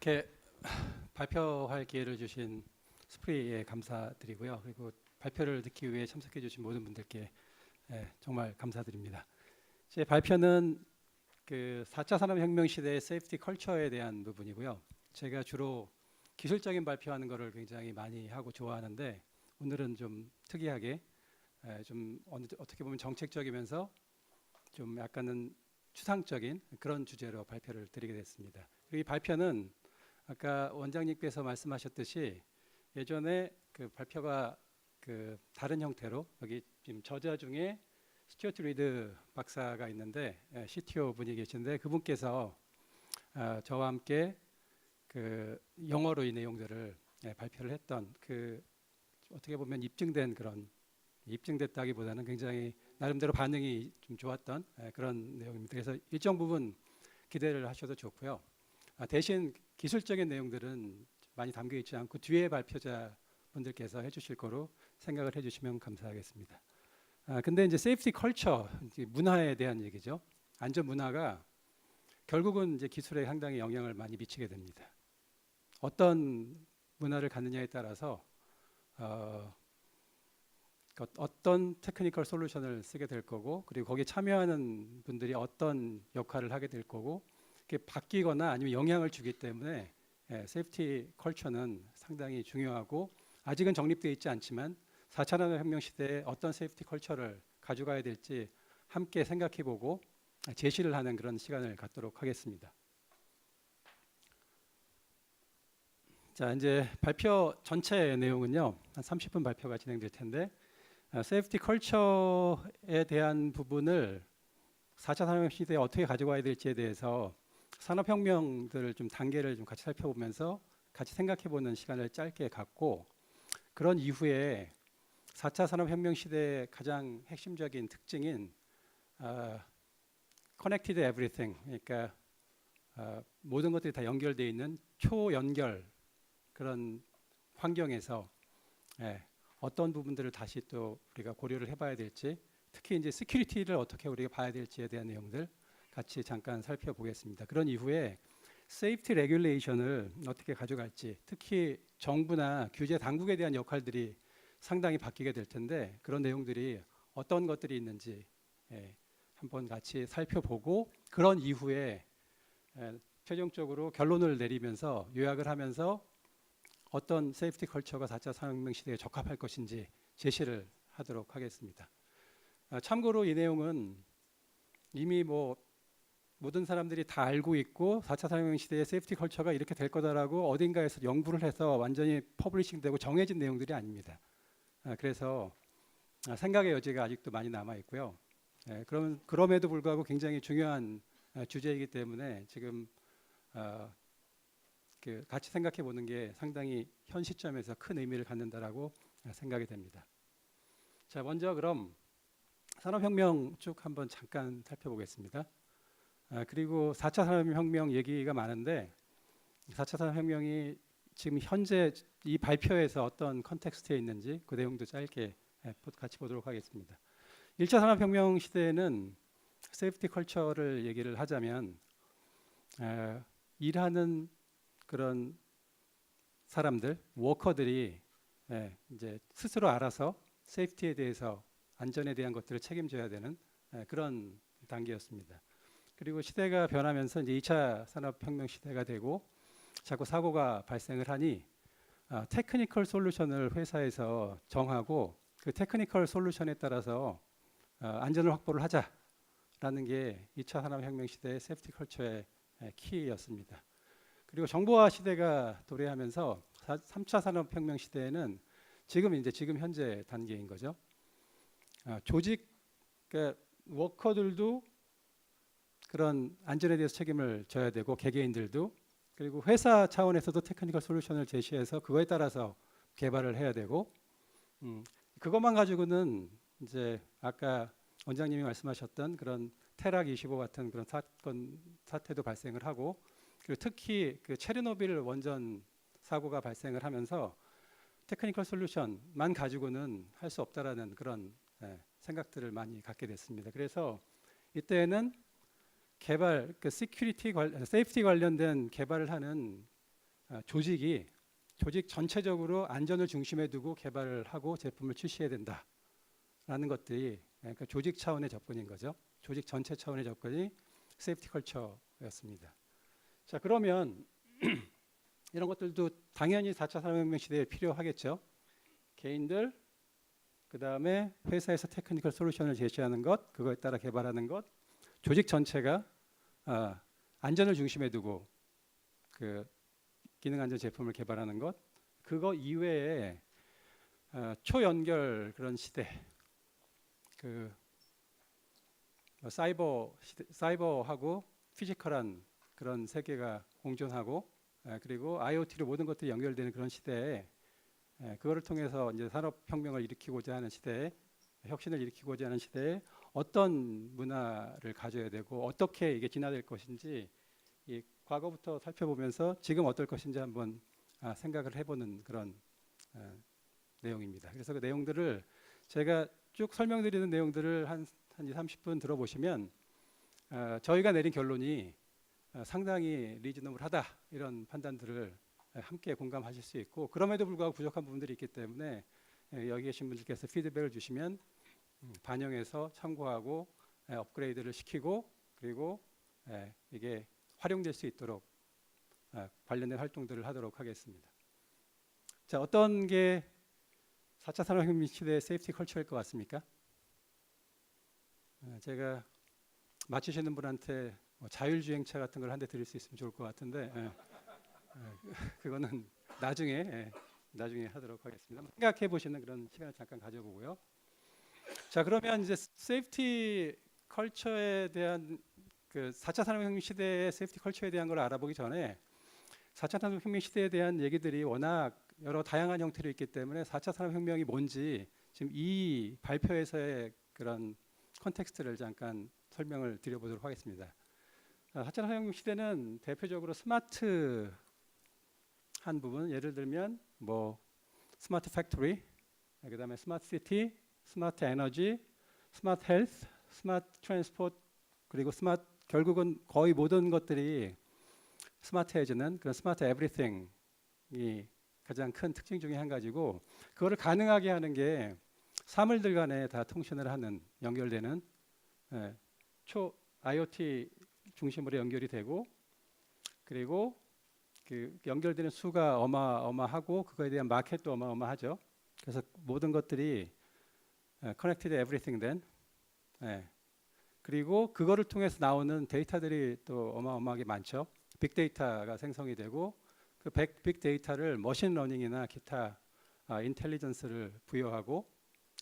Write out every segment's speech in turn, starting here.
이렇게 발표할 기회를 주신 스프레이에 감사드리고요. 그리고 발표를 듣기 위해 참석해 주신 모든 분들께 정말 감사드립니다. 제 발표는 그 4차 산업혁명 시대의 세이프티 컬처에 대한 부분이고요. 제가 주로 기술적인 발표하는 거를 굉장히 많이 하고 좋아하는데 오늘은 좀 특이하게 좀 어떻게 보면 정책적이면서 좀 약간은 추상적인 그런 주제로 발표를 드리게 됐습니다. 그리고 이 발표는 아까 원장님께서 말씀하셨듯이 예전에 그 발표가 그 다른 형태로 여기 지금 저자 중에 스튜어트 리드 박사가 있는데 CTO 분이 계신데 그분께서 저와 함께 그 영어로 이 내용들을 발표를 했던 그 어떻게 보면 입증됐다기보다는 굉장히 나름대로 반응이 좀 좋았던 그런 내용입니다. 그래서 일정 부분 기대를 하셔도 좋고요. 대신 기술적인 내용들은 많이 담겨 있지 않고 뒤에 발표자 분들께서 해주실 거로 생각을 해주시면 감사하겠습니다. 근데 이제 세이프티 컬처, 문화에 대한 얘기죠. 안전 문화가 결국은 이제 기술에 상당히 영향을 많이 미치게 됩니다. 어떤 문화를 갖느냐에 따라서 어떤 테크니컬 솔루션을 쓰게 될 거고, 그리고 거기에 참여하는 분들이 어떤 역할을 하게 될 거고, 이게 바뀌거나 아니면 영향을 주기 때문에 세이프티 컬처는 상당히 중요하고 아직은 정립되어 있지 않지만 4차 산업혁명 시대에 어떤 세이프티 컬처를 가져가야 될지 함께 생각해보고 제시를 하는 그런 시간을 갖도록 하겠습니다. 자, 이제 발표 전체 내용은요, 한 30분 발표가 진행될 텐데 세이프티 컬처에 대한 부분을 4차 산업혁명 시대에 어떻게 가져가야 될지에 대해서 산업혁명들을 좀 단계를 좀 같이 살펴보면서 같이 생각해보는 시간을 짧게 갖고, 그런 이후에 4차 산업혁명 시대의 가장 핵심적인 특징인 Connected Everything, 그러니까 모든 것들이 다 연결되어 있는 초연결 그런 환경에서 어떤 부분들을 다시 또 우리가 고려를 해봐야 될지, 특히 이제 시큐리티를 어떻게 우리가 봐야 될지에 대한 내용들 같이 잠깐 살펴보겠습니다. 그런 이후에 세이프티 레귤레이션을 어떻게 가져갈지, 특히 정부나 규제 당국에 대한 역할들이 상당히 바뀌게 될 텐데 그런 내용들이 어떤 것들이 있는지 한번 같이 살펴보고, 그런 이후에 최종적으로 결론을 내리면서 요약을 하면서 어떤 세이프티 컬처가 4차 산업혁명 시대에 적합할 것인지 제시를 하도록 하겠습니다. 참고로 이 내용은 이미 모든 사람들이 다 알고 있고 4차 산업혁명 시대의 세이프티 컬처가 이렇게 될 거다라고 어딘가에서 연구를 해서 완전히 퍼블리싱되고 정해진 내용들이 아닙니다. 그래서 생각의 여지가 아직도 많이 남아 있고요. 그럼에도 불구하고 굉장히 중요한 주제이기 때문에 지금 같이 생각해 보는 게 상당히 현 시점에서 큰 의미를 갖는다라고 생각이 됩니다. 자, 먼저 그럼 산업혁명 쭉 한번 잠깐 살펴보겠습니다. 그리고 4차 산업혁명 얘기가 많은데 4차 산업혁명이 지금 현재 이 발표에서 어떤 컨텍스트에 있는지 그 내용도 짧게 같이 보도록 하겠습니다. 1차 산업혁명 시대에는 세이프티 컬처를 얘기를 하자면 일하는 그런 사람들, 워커들이 이제 스스로 알아서 세이프티에 대해서, 안전에 대한 것들을 책임져야 되는 그런 단계였습니다. 그리고 시대가 변하면서 이제 2차 산업혁명 시대가 되고 자꾸 사고가 발생을 하니 테크니컬 솔루션을 회사에서 정하고 그 테크니컬 솔루션에 따라서 안전을 확보를 하자라는 게 2차 산업혁명 시대의 세이프티 컬처의 키였습니다. 그리고 정보화 시대가 도래하면서 3차 산업혁명 시대에는 지금 현재 단계인 거죠. 조직, 그러니까 워커들도 그런 안전에 대해서 책임을 져야 되고 개개인들도, 그리고 회사 차원에서도 테크니컬 솔루션을 제시해서 그거에 따라서 개발을 해야 되고, 그것만 가지고는 이제 아까 원장님이 말씀하셨던 그런 테락 25 같은 그런 사태도 발생을 하고, 그리고 특히 그 체르노빌 원전 사고가 발생을 하면서 테크니컬 솔루션만 가지고는 할 수 없다라는 그런 생각들을 많이 갖게 됐습니다. 그래서 이때는 개발, 세이프티 관련된 개발을 하는 조직 전체적으로 안전을 중심에 두고 개발을 하고 제품을 출시해야 된다라는 것들이 그러니까 조직 차원의 접근인 거죠. 조직 전체 차원의 접근이 세이프티 컬처였습니다. 자, 그러면 이런 것들도 당연히 4차 산업혁명 시대에 필요하겠죠. 개인들, 그 다음에 회사에서 테크니컬 솔루션을 제시하는 것, 그거에 따라 개발하는 것, 조직 전체가 안전을 중심에 두고 그 기능 안전 제품을 개발하는 것, 그거 이외에 초연결 그런 시대, 그 사이버하고 피지컬한 그런 세계가 공존하고 그리고 IoT로 모든 것들이 연결되는 그런 시대에 그거를 통해서 이제 산업혁명을 일으키고자 하는 시대에 혁신을 일으키고자 하는 시대에 어떤 문화를 가져야 되고 어떻게 이게 진화될 것인지 이 과거부터 살펴보면서 지금 어떨 것인지 한번 생각을 해보는 그런 내용입니다. 그래서 그 내용들을 제가 쭉 설명드리는 내용들을 한 2, 30분 들어보시면 저희가 내린 결론이 상당히 리즈너블하다 이런 판단들을 함께 공감하실 수 있고 그럼에도 불구하고 부족한 부분들이 있기 때문에 여기 계신 분들께서 피드백을 주시면 반영해서 참고하고 업그레이드를 시키고 그리고 이게 활용될 수 있도록 관련된 활동들을 하도록 하겠습니다. 자, 어떤 게 4차 산업혁명 시대의 세이프티 컬처일 것 같습니까? 제가 맞추시는 분한테 자율주행차 같은 걸 한 대 드릴 수 있으면 좋을 것 같은데 그거는 나중에 하도록 하겠습니다. 생각해 보시는 그런 시간을 잠깐 가져보고요. 자, 그러면 이제 세이프티 컬처에 대한 그 4차 산업혁명 시대의 세이프티 컬처에 대한 걸 알아보기 전에 4차 산업혁명 시대에 대한 얘기들이 워낙 여러 다양한 형태로 있기 때문에 4차 산업혁명이 뭔지 지금 이 발표에서의 그런 컨텍스트를 잠깐 설명을 드려보도록 하겠습니다. 4차 산업혁명 시대는 대표적으로 스마트한 부분, 예를 들면 뭐 스마트 팩토리, 그다음에 스마트 시티, 스마트 에너지, 스마트 헬스, 스마트 트랜스포트 그리고 스마트 결국은 거의 모든 것들이 스마트해지는 그런 스마트 에브리띵이 가장 큰 특징 중에 한 가지고 그거를 가능하게 하는 게 사물들 간에 다 통신을 하는 연결되는 초 IoT 중심으로 연결이 되고 그리고 그 연결되는 수가 어마어마하고 그거에 대한 마켓도 어마어마하죠. 그래서 모든 것들이 connected everything 된 그리고 그거를 통해서 나오는 데이터들이 또 어마어마하게 많죠. 빅데이터가 생성이 되고 그 빅데이터를 머신러닝이나 기타 인텔리전스를 부여하고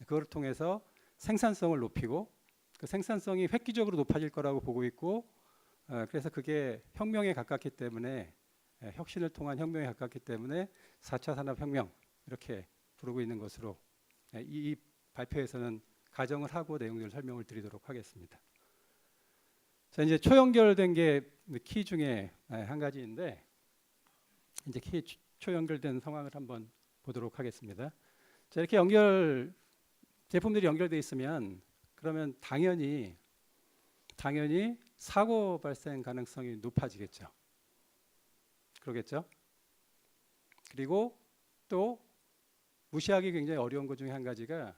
그걸 통해서 생산성을 높이고 그 생산성이 획기적으로 높아질 거라고 보고 있고 그래서 그게 혁명에 가깝기 때문에 혁신을 통한 혁명에 가깝기 때문에 4차 산업혁명 이렇게 부르고 있는 것으로 이 발표에서는 가정을 하고 내용들을 설명을 드리도록 하겠습니다. 자, 이제 초연결된 게 키 중에 한 가지인데 이제 키 초연결된 상황을 한번 보도록 하겠습니다. 자, 이렇게 제품들이 연결돼 있으면 그러면 당연히 사고 발생 가능성이 높아지겠죠. 그러겠죠. 그리고 또 무시하기 굉장히 어려운 것 중에 한 가지가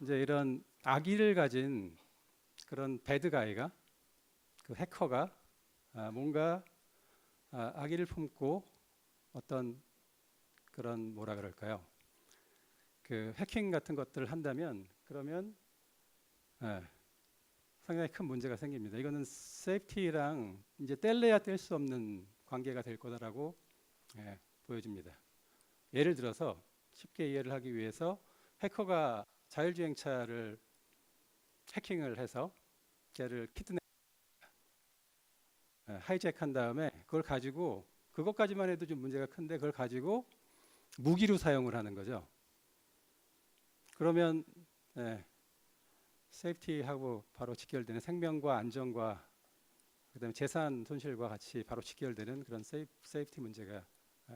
이제 이런 악의를 가진 그런 배드가이가 그 해커가 뭔가 악의를 품고 어떤 그런 뭐라 그럴까요? 그 해킹 같은 것들을 한다면 그러면 상당히 큰 문제가 생깁니다. 이거는 세이프티랑 이제 뗄래야 뗄 수 없는 관계가 될 거다라고 보여집니다. 예를 들어서 쉽게 이해를 하기 위해서 해커가 자율주행차를 해킹을 해서 걔를 키드냅 하이잭한 다음에 그걸 가지고 그것까지만 해도 좀 문제가 큰데 그걸 가지고 무기로 사용을 하는 거죠. 그러면 세이프티하고 바로 직결되는 생명과 안전과 그다음에 재산 손실과 같이 바로 직결되는 그런 세이프티 문제가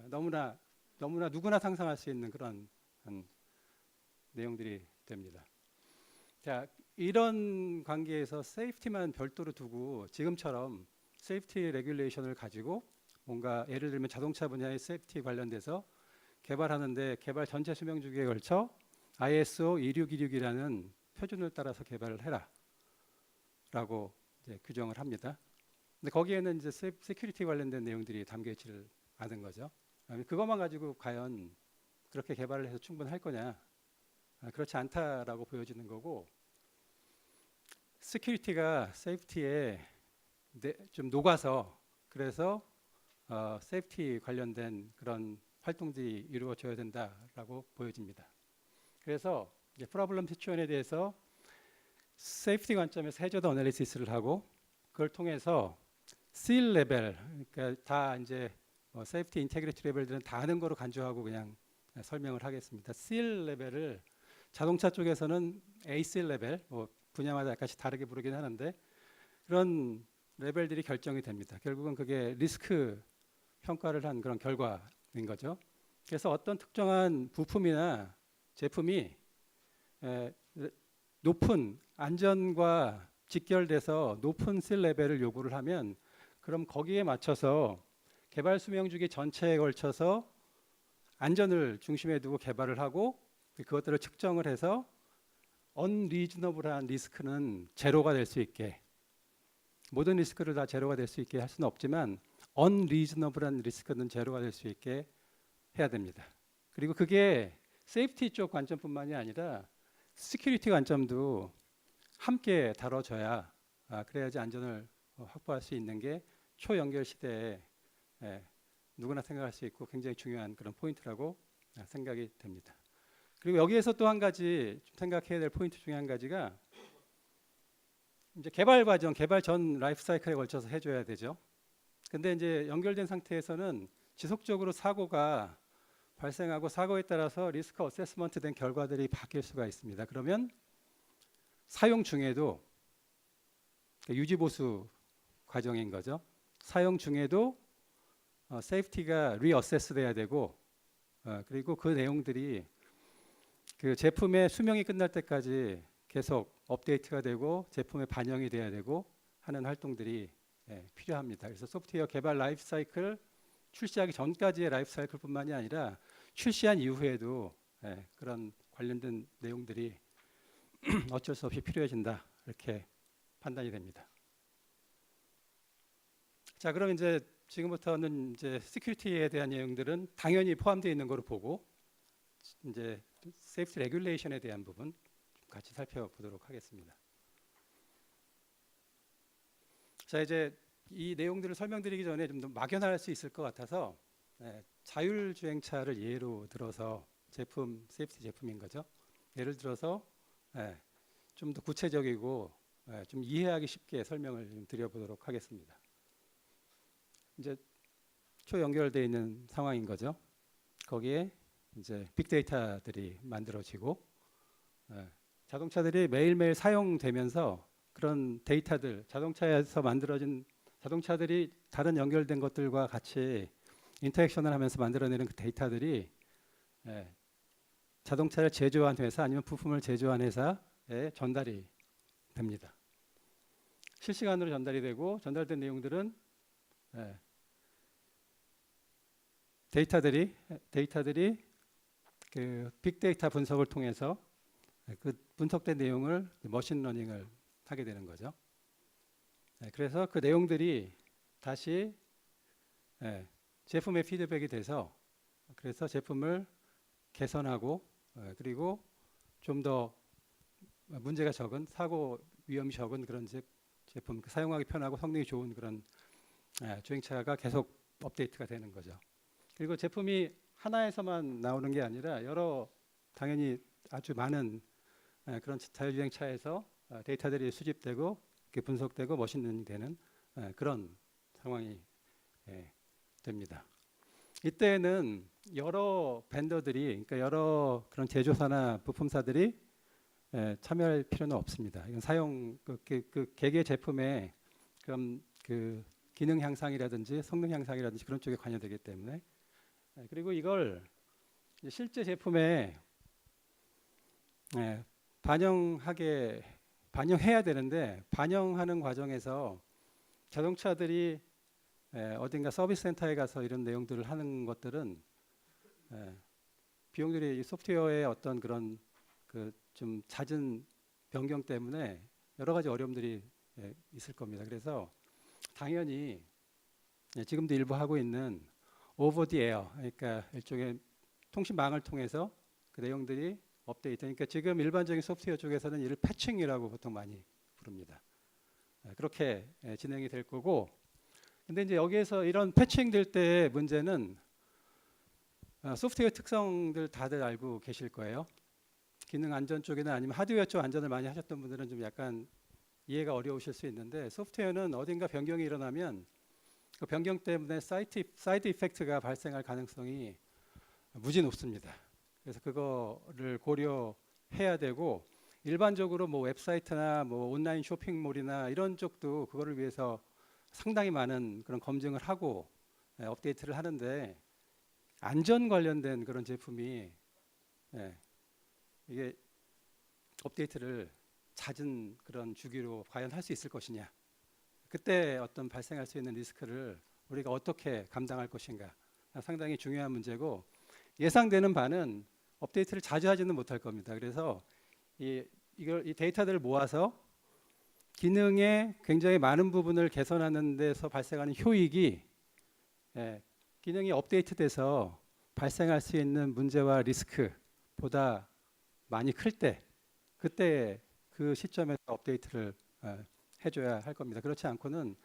너무나 누구나 상상할 수 있는 그런 내용들이 됩니다. 자, 이런 관계에서 세이프티만 별도로 두고 지금처럼 세이프티 레귤레이션을 가지고 뭔가 예를 들면 자동차 분야의 세이프티 관련돼서 개발하는데 개발 전체 수명 주기에 걸쳐 ISO 26266이라는 표준을 따라서 개발을 해라라고 이제 규정을 합니다. 근데 거기에는 이제 세큐리티 관련된 내용들이 담겨 있지를 않은 거죠. 그것만 가지고 과연 그렇게 개발을 해서 충분할 거냐? 그렇지 않다라고 보여지는 거고, 세큐리티가 세이프티에 좀 녹아서 그래서 세이프티 관련된 그런 활동들이 이루어져야 된다라고 보여집니다. 그래서 이제 프로블럼 시츄에이션에 대해서 세이프티 관점에서 해저드 어널리시스를 하고 그걸 통해서 C 레벨, 그러니까 다 이제 세이프티 인테그리티 레벨들은 다 하는 거로 간주하고 그냥 설명을 하겠습니다. C 레벨을 자동차 쪽에서는 AC 레벨, 분야마다 약간씩 다르게 부르긴 하는데 그런 레벨들이 결정이 됩니다. 결국은 그게 리스크 평가를 한 그런 결과인 거죠. 그래서 어떤 특정한 부품이나 제품이 높은 안전과 직결돼서 높은 C 레벨을 요구를 하면 그럼 거기에 맞춰서 개발 수명 주기 전체에 걸쳐서 안전을 중심에 두고 개발을 하고 그것들을 측정을 해서 언리즈너블한 리스크는 제로가 될 수 있게, 모든 리스크를 다 제로가 될 수 있게 할 수는 없지만 언리즈너블한 리스크는 제로가 될 수 있게 해야 됩니다. 그리고 그게 세이프티 쪽 관점뿐만이 아니라 시큐리티 관점도 함께 다뤄져야 그래야지 안전을 확보할 수 있는 게 초연결 시대에 누구나 생각할 수 있고 굉장히 중요한 그런 포인트라고 생각이 됩니다. 그리고 여기에서 또 한 가지 생각해야 될 포인트 중에 한 가지가 이제 개발 과정, 개발 전 라이프 사이클에 걸쳐서 해줘야 되죠. 근데 이제 연결된 상태에서는 지속적으로 사고가 발생하고 사고에 따라서 리스크 어세스먼트 된 결과들이 바뀔 수가 있습니다. 그러면 사용 중에도 유지 보수 과정인 거죠. 사용 중에도 세이프티가 리어세스 돼야 되고 그리고 그 내용들이 그 제품의 수명이 끝날 때까지 계속 업데이트가 되고 제품에 반영이 돼야 되고 하는 활동들이 필요합니다. 그래서 소프트웨어 개발 라이프 사이클 출시하기 전까지의 라이프 사이클뿐만이 아니라 출시한 이후에도 그런 관련된 내용들이 어쩔 수 없이 필요해진다 이렇게 판단이 됩니다. 자, 그럼 이제 지금부터는 이제 시큐리티에 대한 내용들은 당연히 포함되어 있는 거로 보고 이제 세이프티 레귤레이션에 대한 부분 같이 살펴보도록 하겠습니다. 자, 이제 이 내용들을 설명드리기 전에 좀 더 막연할 수 있을 것 같아서 자율주행차를 예로 들어서 제품, 세이프티 제품인 거죠. 예를 들어서 좀 더 구체적이고 좀 이해하기 쉽게 설명을 좀 드려보도록 하겠습니다. 이제 초연결되어 있는 상황인 거죠. 거기에 이제 빅데이터들이 만들어지고 자동차들이 매일매일 사용되면서 그런 데이터들, 자동차에서 만들어진 자동차들이 다른 연결된 것들과 같이 인터랙션을 하면서 만들어내는 그 데이터들이 자동차를 제조한 회사 아니면 부품을 제조한 회사에 전달이 됩니다. 실시간으로 전달이 되고 전달된 내용들은 데이터들이 그 빅데이터 분석을 통해서 그 분석된 내용을 머신러닝을 하게 되는 거죠. 그래서 그 내용들이 다시 제품에 피드백이 돼서 그래서 제품을 개선하고 그리고 좀 더 문제가 적은 사고 위험이 적은 그런 제품 사용하기 편하고 성능이 좋은 그런 주행차가 계속 업데이트가 되는 거죠. 그리고 제품이 하나에서만 나오는 게 아니라 당연히 아주 많은 그런 자율주행차에서 데이터들이 수집되고 분석되고 머신러닝 되는 그런 상황이 됩니다. 이때는 여러 벤더들이, 그러니까 여러 그런 제조사나 부품사들이 참여할 필요는 없습니다. 이건 그 개개 제품의 그런 그 기능 향상이라든지 성능 향상이라든지 그런 쪽에 관여되기 때문에 그리고 이걸 실제 제품에 반영해야 되는데 반영하는 과정에서 자동차들이 어딘가 서비스 센터에 가서 이런 내용들을 하는 것들은 비용들이 이 소프트웨어의 어떤 그런 그 좀 잦은 변경 때문에 여러 가지 어려움들이 있을 겁니다. 그래서 당연히 지금도 일부 하고 있는 오버 디 에어, 그러니까 일종의 통신망을 통해서 그 내용들이 업데이트. 그러니까 지금 일반적인 소프트웨어 쪽에서는 이를 패칭이라고 보통 많이 부릅니다. 그렇게 진행이 될 거고, 근데 이제 여기에서 이런 패칭 될 때의 문제는 소프트웨어 특성들 다들 알고 계실 거예요. 기능 안전 쪽이나 아니면 하드웨어 쪽 안전을 많이 하셨던 분들은 좀 약간 이해가 어려우실 수 있는데, 소프트웨어는 어딘가 변경이 일어나면 그 변경 때문에 사이드 이펙트가 발생할 가능성이 무지 높습니다. 그래서 그거를 고려해야 되고, 일반적으로 뭐 웹사이트나 뭐 온라인 쇼핑몰이나 이런 쪽도 그거를 위해서 상당히 많은 그런 검증을 하고 업데이트를 하는데, 안전 관련된 그런 제품이 이게 업데이트를 잦은 그런 주기로 과연 할 수 있을 것이냐, 그때 어떤 발생할 수 있는 리스크를 우리가 어떻게 감당할 것인가, 상당히 중요한 문제고, 예상되는 바는 업데이트를 자주 하지는 못할 겁니다. 그래서 이 데이터들을 모아서 기능의 굉장히 많은 부분을 개선하는 데서 발생하는 효익이 기능이 업데이트돼서 발생할 수 있는 문제와 리스크보다 많이 클 때, 그때 그 시점에서 업데이트를 해줘야 할 겁니다. 그렇지 않고는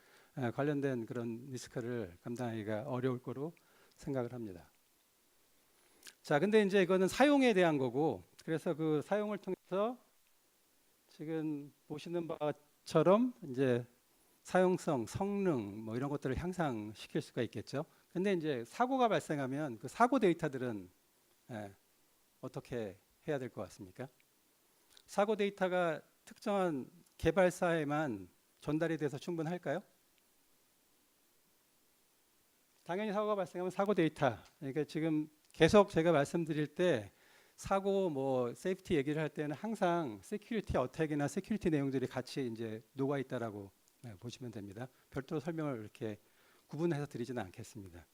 관련된 그런 리스크를 감당하기가 어려울 거로 생각을 합니다. 자, 근데 이제 이거는 사용에 대한 거고, 그래서 그 사용을 통해서 지금 보시는 바처럼 이제 사용성, 성능 뭐 이런 것들을 향상시킬 수가 있겠죠. 근데 이제 사고가 발생하면 그 사고 데이터들은 어떻게 해야 될 것 같습니까? 사고 데이터가 특정한 개발사에만 전달이 돼서 충분할까요? 당연히 사고가 발생하면 사고 데이터, 그러니까 지금 계속 제가 말씀드릴 때 사고 뭐 세이프티 얘기를 할 때는 항상 세큐리티 어택이나 세큐리티 내용들이 같이 이제 녹아 있다라고 보시면 됩니다. 별도로 설명을 이렇게 구분해서 드리지는 않겠습니다.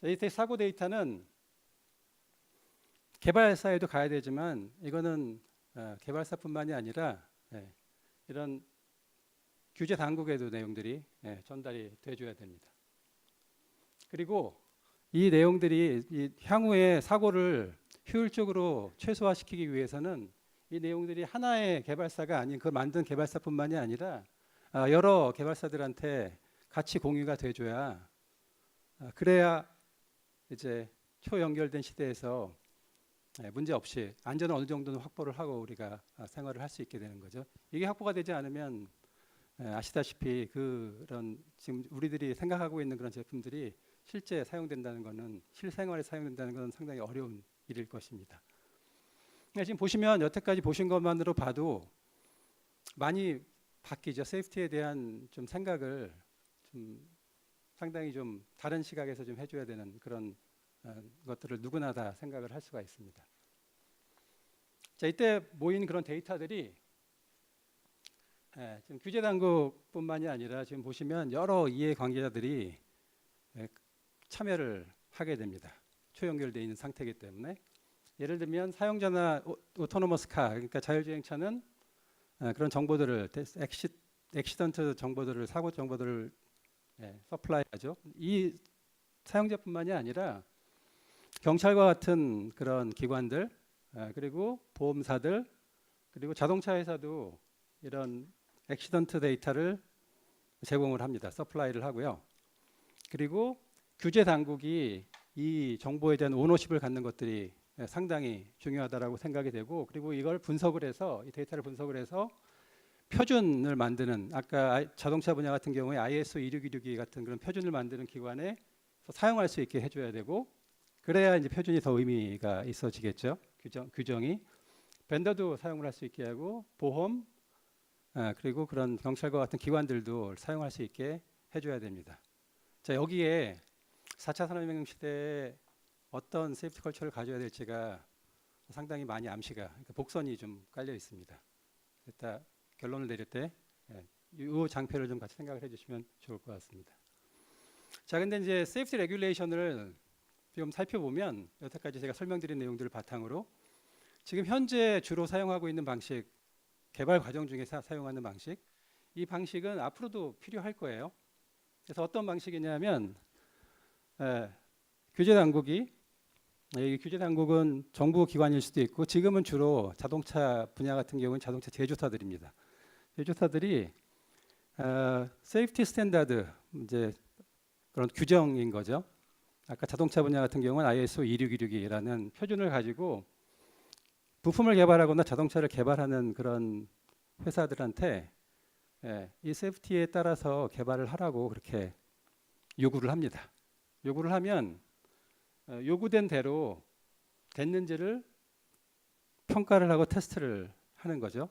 이 사고 데이터는 개발사에도 가야 되지만, 이거는 개발사뿐만이 아니라 이런 규제 당국에도 내용들이 전달이 돼줘야 됩니다. 그리고 이 내용들이 이 향후에 사고를 효율적으로 최소화시키기 위해서는 이 내용들이 하나의 개발사가 아닌 그 만든 개발사뿐만이 아니라 여러 개발사들한테 같이 공유가 돼줘야, 그래야 이제 초연결된 시대에서 문제 없이 안전을 어느 정도는 확보를 하고 우리가 생활을 할 수 있게 되는 거죠. 이게 확보가 되지 않으면 아시다시피 그런 지금 우리들이 생각하고 있는 그런 제품들이 실제 사용된다는 것은, 실생활에 사용된다는 것은 상당히 어려운 일일 것입니다. 지금 보시면 여태까지 보신 것만으로 봐도 많이 바뀌죠. 세이프티에 대한 좀 생각을 좀 상당히 좀 다른 시각에서 좀 해줘야 되는 그런 것들을 누구나 다 생각을 할 수가 있습니다. 자, 이때 모인 그런 데이터들이 지금 규제 당국뿐만이 아니라 지금 보시면 여러 이해 관계자들이 참여를 하게 됩니다. 초연결되어 있는 상태이기 때문에. 예를 들면 사용자나 오토노머스 카, 그러니까 자율주행차는 그런 정보들을, 액시던트 정보들을, 사고 정보들을 서플라이하죠. 이 사용자뿐만이 아니라 경찰과 같은 그런 기관들, 그리고 보험사들, 그리고 자동차 회사도 이런 액시던트 데이터를 제공을 합니다. 서플라이를 하고요. 그리고 규제 당국이 이 정보에 대한 오너십을 갖는 것들이 상당히 중요하다라고 생각이 되고, 그리고 이걸 분석을 해서, 이 데이터를 분석을 해서 표준을 만드는, 아까 자동차 분야 같은 경우에 ISO 26262 같은 그런 표준을 만드는 기관에 사용할 수 있게 해줘야 되고, 그래야 이제 표준이 더 의미가 있어지겠죠. 규정이. 벤더도 사용을 할 수 있게 하고, 보험, 그리고 그런 경찰과 같은 기관들도 사용할 수 있게 해줘야 됩니다. 자, 여기에 4차 산업혁명 시대에 어떤 세이프티 컬처를 가져야 될지가 상당히 많이 암시가, 그러니까 복선이 좀 깔려 있습니다. 일단 결론을 내릴 때 이 장표를 좀 같이 생각을 해주시면 좋을 것 같습니다. 자, 근데 이제 세이프티 레귤레이션을 좀 살펴보면 여태까지 제가 설명드린 내용들을 바탕으로 지금 현재 주로 사용하고 있는 방식, 개발 과정 중에 사용하는 방식, 이 방식은 앞으로도 필요할 거예요. 그래서 어떤 방식이냐면 규제 당국이 이 규제 당국은 정부 기관일 수도 있고 지금은 주로 자동차 분야 같은 경우는 자동차 제조사들입니다. 제조사들이 세이프티 스탠다드 이제 그런 규정인 거죠. 아까 자동차 분야 같은 경우는 ISO 26262라는 표준을 가지고 부품을 개발하거나 자동차를 개발하는 그런 회사들한테 이 세이프티에 따라서 개발을 하라고 그렇게 요구를 합니다. 요구를 하면 요구된 대로 됐는지를 평가를 하고 테스트를 하는 거죠.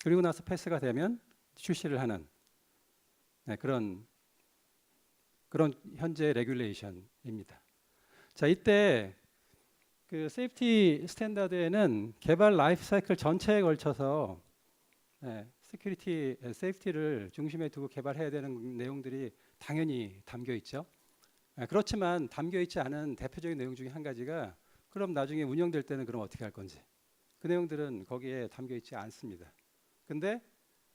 그리고 나서 패스가 되면 출시를 하는 그런 현재 레귤레이션입니다. 자, 이때 그 세이프티 스탠다드에는 개발 라이프 사이클 전체에 걸쳐서 세이프티를 중심에 두고 개발해야 되는 내용들이 당연히 담겨 있죠. 그렇지만 담겨 있지 않은 대표적인 내용 중에 한 가지가 그럼 나중에 운영될 때는 그럼 어떻게 할 건지. 그 내용들은 거기에 담겨 있지 않습니다. 근데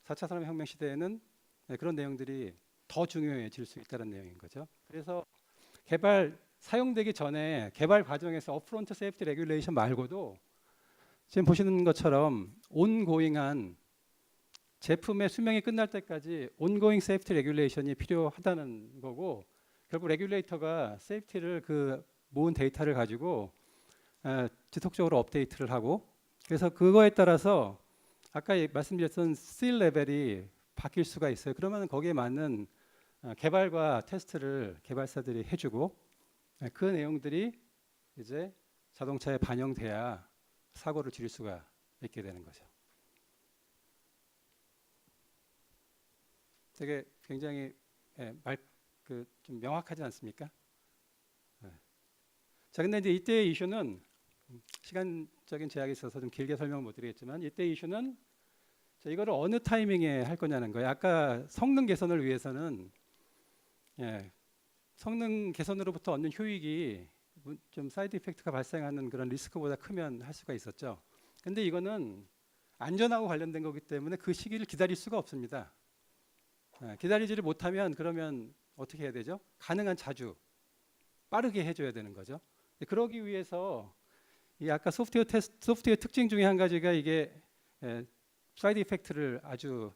4차 산업혁명 시대에는 그런 내용들이 더 중요해질 수 있다는 내용인 거죠. 그래서 사용되기 전에 개발 과정에서 업프론트 세이프티 레귤레이션 말고도 지금 보시는 것처럼 온고잉한 제품의 수명이 끝날 때까지 온고잉 세이프티 레귤레이션이 필요하다는 거고, 결국 레귤레이터가 세이프티를 그 모은 데이터를 가지고 지속적으로 업데이트를 하고, 그래서 그거에 따라서 아까 말씀드렸던 C 레벨이 바뀔 수가 있어요. 그러면 거기에 맞는 개발과 테스트를 개발사들이 해주고 그 내용들이 이제 자동차에 반영돼야 사고를 줄일 수가 있게 되는 거죠. 되게 굉장히 좀 명확하지 않습니까? 자, 근데 이제 이때의 이슈는 시간적인 제약이 있어서 좀 길게 설명을 못 드리겠지만 이때 이슈는 자, 이거를 어느 타이밍에 할 거냐는 거예요. 아까 성능 개선을 위해서는 성능 개선으로부터 얻는 효익이 좀 사이드 이펙트가 발생하는 그런 리스크보다 크면 할 수가 있었죠. 근데 이거는 안전하고 관련된 거기 때문에 그 시기를 기다릴 수가 없습니다. 기다리지를 못하면 그러면 어떻게 해야 되죠? 가능한 자주 빠르게 해줘야 되는 거죠. 그러기 위해서 이 아까 소프트웨어 특징 중에 한 가지가 이게 사이드 이펙트를 아주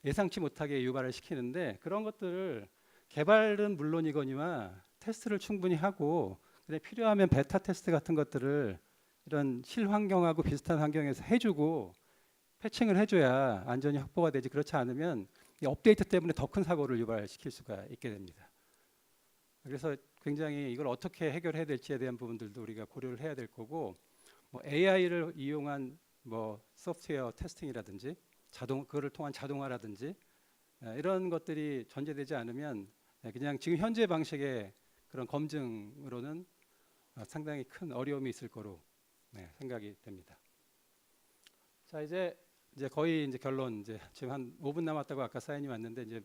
예상치 못하게 유발을 시키는데, 그런 것들을 개발은 물론이거니와 테스트를 충분히 하고 그다음에 필요하면 베타 테스트 같은 것들을 이런 실환경하고 비슷한 환경에서 해주고 패칭을 해줘야 안전이 확보가 되지, 그렇지 않으면 이 업데이트 때문에 더 큰 사고를 유발시킬 수가 있게 됩니다. 그래서 굉장히 이걸 어떻게 해결해야 될지에 대한 부분들도 우리가 고려를 해야 될 거고, 뭐 AI를 이용한 뭐 소프트웨어 테스팅이라든지 그거를 통한 자동화라든지 이런 것들이 전제되지 않으면 그냥 지금 현재 방식의 그런 검증으로는 상당히 큰 어려움이 있을 거로 생각이 됩니다. 자, 이제 거의 이제 결론, 이제 지금 한 5분 남았다고 아까 사인이 왔는데 이제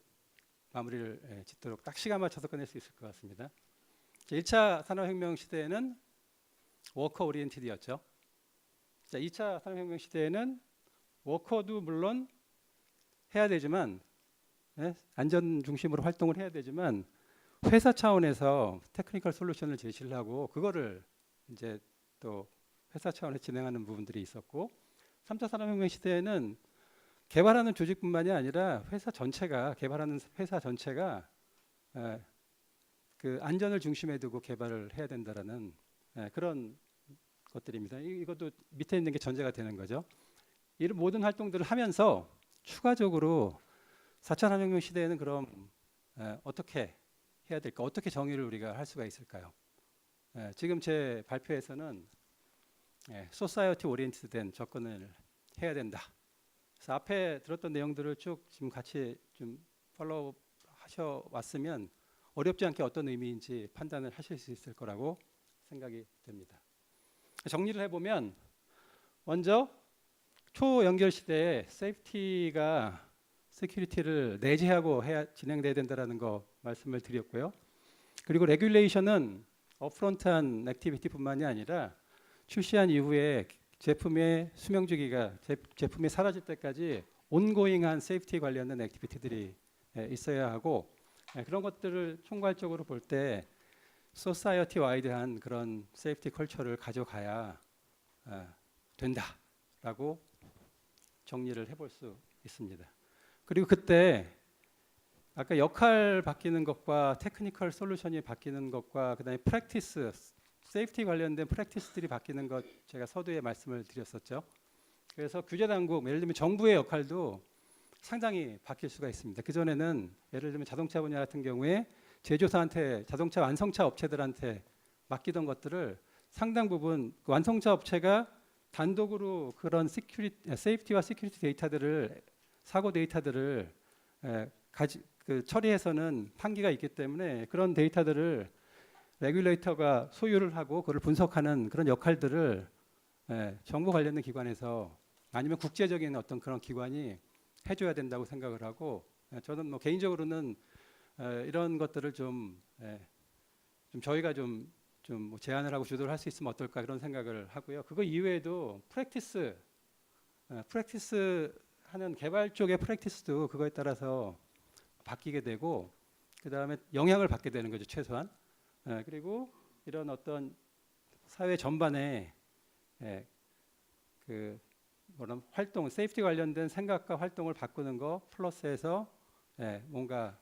마무리를 짓도록 딱 시간 맞춰서 끝낼 수 있을 것 같습니다. 1차 산업혁명 시대에는 워커 오리엔티드였죠. 자, 2차 산업혁명 시대에는 워커도 물론 해야 되지만 안전 중심으로 활동을 해야 되지만 회사 차원에서 테크니컬 솔루션을 제시를 하고 그거를 이제 또 회사 차원에서 진행하는 부분들이 있었고, 3차 산업혁명 시대에는 개발하는 조직뿐만이 아니라 개발하는 회사 전체가 그 안전을 중심에 두고 개발을 해야 된다라는 그런 것들입니다. 이것도 밑에 있는 게 전제가 되는 거죠. 이런 모든 활동들을 하면서 추가적으로 4차 산업혁명 시대에는 그럼 어떻게 해야 될까? 어떻게 정의를 우리가 할 수가 있을까요? 지금 제 발표에서는 소사이어티 오리엔티드 된 접근을 해야 된다. 그래서 앞에 들었던 내용들을 쭉 지금 같이 좀 팔로우 하셔 왔으면 어렵지 않게 어떤 의미인지 판단을 하실 수 있을 거라고 생각이 됩니다. 정리를 해보면 먼저 초연결 시대에 세큐리티를 내재하고 진행돼야 된다는 거 말씀을 드렸고요. 그리고 레귤레이션은 업프론트한 액티비티뿐만이 아니라 출시한 이후에 제품의 수명 주기가 제품이 사라질 때까지 온고잉한 세이프티 관련된 액티비티들이 있어야 하고, 그런 것들을 총괄적으로 볼 때 소사이어티 와이드한 그런 세이프티 컬처를 가져가야 된다라고 정리를 해볼 수 있습니다. 그리고 그때 아까 역할 바뀌는 것과 테크니컬 솔루션이 바뀌는 것과 그다음에 프랙티스, 세이프티 관련된 프랙티스들이 바뀌는 것 제가 서두에 말씀을 드렸었죠. 그래서 규제 당국, 예를 들면 정부의 역할도 상당히 바뀔 수가 있습니다. 그전에는 예를 들면 자동차 분야 같은 경우에 제조사한테, 자동차 완성차 업체들한테 맡기던 것들을 상당 부분 그 완성차 업체가 단독으로 그런 세이프티와 시큐리티 데이터들을, 사고 데이터들을 처리해서는 한계가 있기 때문에 그런 데이터들을 레귤레이터가 소유를 하고 그걸 분석하는 그런 역할들을 정부 관련된 기관에서 아니면 국제적인 어떤 그런 기관이 해줘야 된다고 생각을 하고, 저는 뭐 개인적으로는 이런 것들을 좀 저희가 좀 뭐 제안을 하고 주도를 할 수 있으면 어떨까 그런 생각을 하고요. 그거 이외에도 프랙티스 하는 개발 쪽의 프랙티스도 그거에 따라서 바뀌게 되고, 그 다음에 영향을 받게 되는 거죠, 최소한. 그리고 이런 어떤 사회 전반에 그 뭐랄 활동, 세이프티 관련된 생각과 활동을 바꾸는 거 플러스해서 뭔가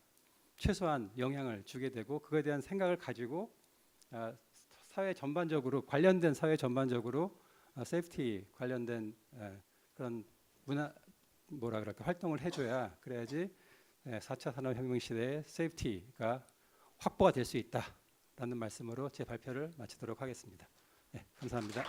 최소한 영향을 주게 되고, 그거에 대한 생각을 가지고 사회 전반적으로, 관련된 사회 전반적으로 세이프티 관련된 그런 문화, 뭐라 그럴까, 활동을 해줘야, 그래야지 4차 산업혁명 시대의 세이프티가 확보가 될 수 있다라는 말씀으로 제 발표를 마치도록 하겠습니다. 감사합니다.